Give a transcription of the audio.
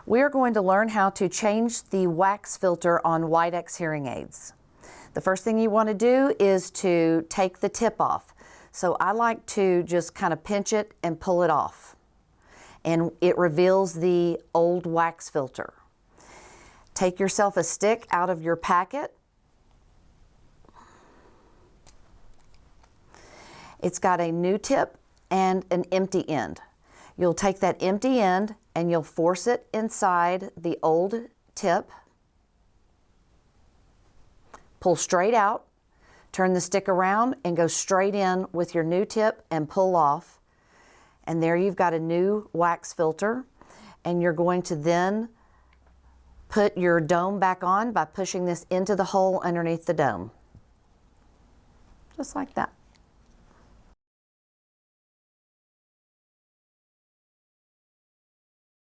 We are going to learn how to change the wax filter on Widex hearing aids. The first thing you want to do is to take the tip off. So I like to just kind of pinch it and pull it off. And it reveals the old wax filter. Take yourself a stick out of your packet. It's got a new tip and an empty end. You'll take that empty end and you'll force it inside the old tip. Pull straight out, turn the stick around and go straight in with your new tip and pull off. And there you've got a new wax filter. And you're going to then put your dome back on by pushing this into the hole underneath the dome. Just like that.